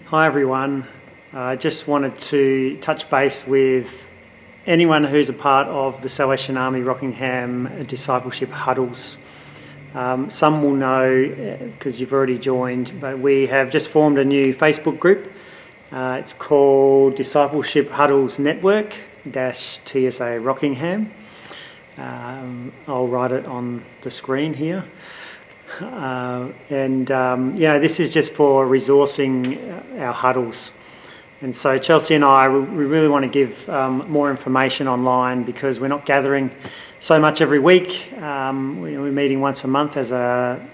Hi everyone. I just wanted to touch base with anyone who's a part of the Salvation Army Rockingham discipleship huddles. Some will know because you've already joined, but we have just formed a new Facebook group. It's called Discipleship Huddles Network TSA Rockingham. I'll write it on the screen here. This is just for resourcing our huddles. And so Chelsea and I, we really want to give more information online because we're not gathering so much every week. We're meeting once a month as a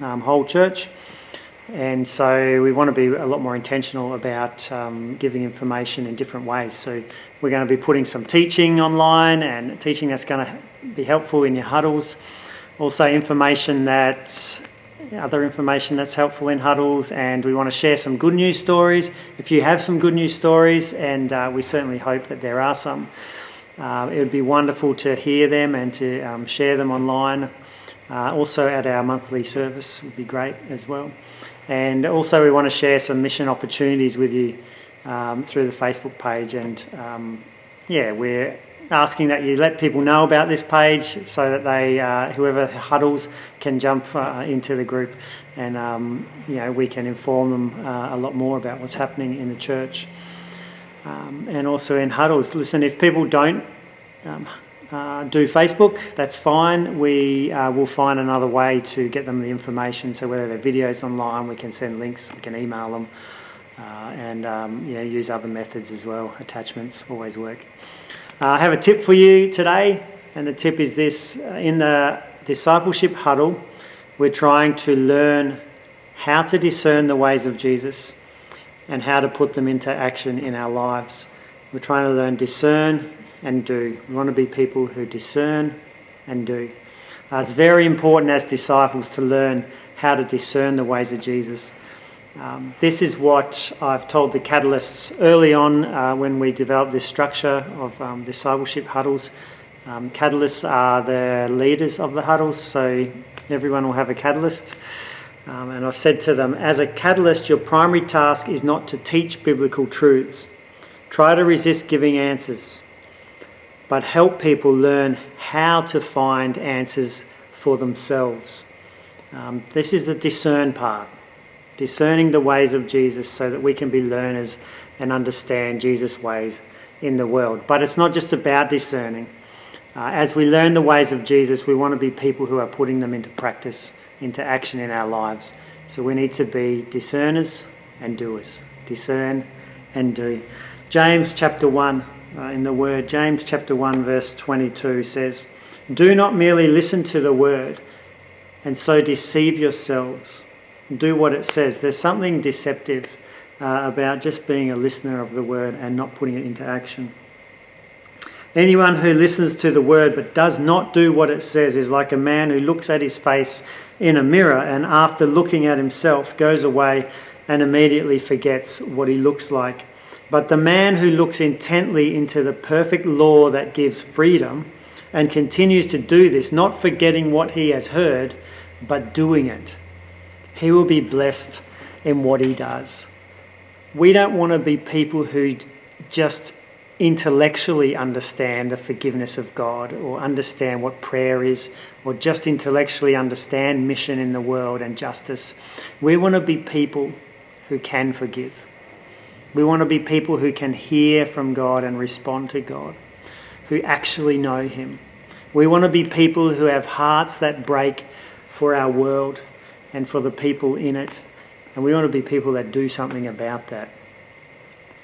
whole church. And so we want to be a lot more intentional about giving information in different ways. So we're going to be putting some teaching online and teaching that's going to be helpful in your huddles. Also other information that's helpful in huddles, and we want to share some good news stories. If you have some good news stories, and we certainly hope that there are some, it would be wonderful to hear them and to share them online. Also at our monthly service would be great as well. And also we want to share some mission opportunities with you through the Facebook page, and we're asking that you let people know about this page so that they, whoever huddles, can jump into the group, and we can inform them a lot more about what's happening in the church. And also in huddles, listen, if people don't do Facebook, that's fine. We will find another way to get them the information. So whether they're videos online, we can send links, we can email them, and use other methods as well. Attachments always work. I have a tip for you today, and the tip is this. In the discipleship huddle, we're trying to learn how to discern the ways of Jesus and how to put them into action in our lives. We're trying to learn discern and do. We want to be people who discern and do. It's very important as disciples to learn how to discern the ways of Jesus. This is what I've told the catalysts early on when we developed this structure of discipleship huddles. Catalysts are the leaders of the huddles, so everyone will have a catalyst. And I've said to them, as a catalyst, your primary task is not to teach biblical truths. Try to resist giving answers, but help people learn how to find answers for themselves. This is the discern part. Discerning the ways of Jesus so that we can be learners and understand Jesus' ways in the world. But it's not just about discerning. As we learn the ways of Jesus, we want to be people who are putting them into practice, into action in our lives. So we need to be discerners and doers. Discern and do. James chapter 1, in the Word, James chapter 1 verse 22 says, "Do not merely listen to the word and so deceive yourselves." Do what it says. There's something deceptive about just being a listener of the word and not putting it into action. Anyone who listens to the word but does not do what it says is like a man who looks at his face in a mirror and after looking at himself goes away and immediately forgets what he looks like. But the man who looks intently into the perfect law that gives freedom and continues to do this, not forgetting what he has heard, but doing it, he will be blessed in what he does. We don't want to be people who just intellectually understand the forgiveness of God or understand what prayer is or just intellectually understand mission in the world and justice. We want to be people who can forgive. We want to be people who can hear from God and respond to God, who actually know Him. We want to be people who have hearts that break for our world and for the people in it. And we want to be people that do something about that.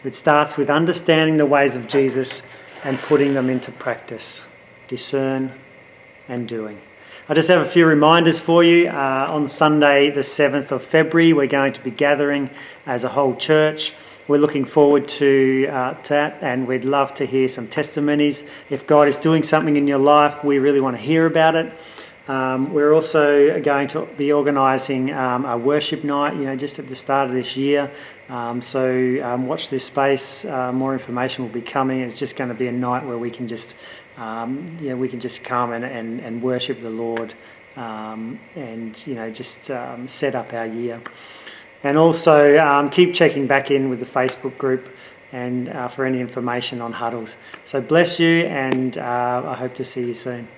It starts with understanding the ways of Jesus and putting them into practice. Discern and doing. I just have a few reminders for you. On Sunday, the 7th of February, we're going to be gathering as a whole church. We're looking forward to that, and we'd love to hear some testimonies. If God is doing something in your life, we really want to hear about it. We're also going to be organising a worship night, just at the start of this year. So watch this space. More information will be coming. It's just going to be a night where we can just, come and worship the Lord, and just set up our year. And also keep checking back in with the Facebook group and for any information on huddles. So bless you, and I hope to see you soon.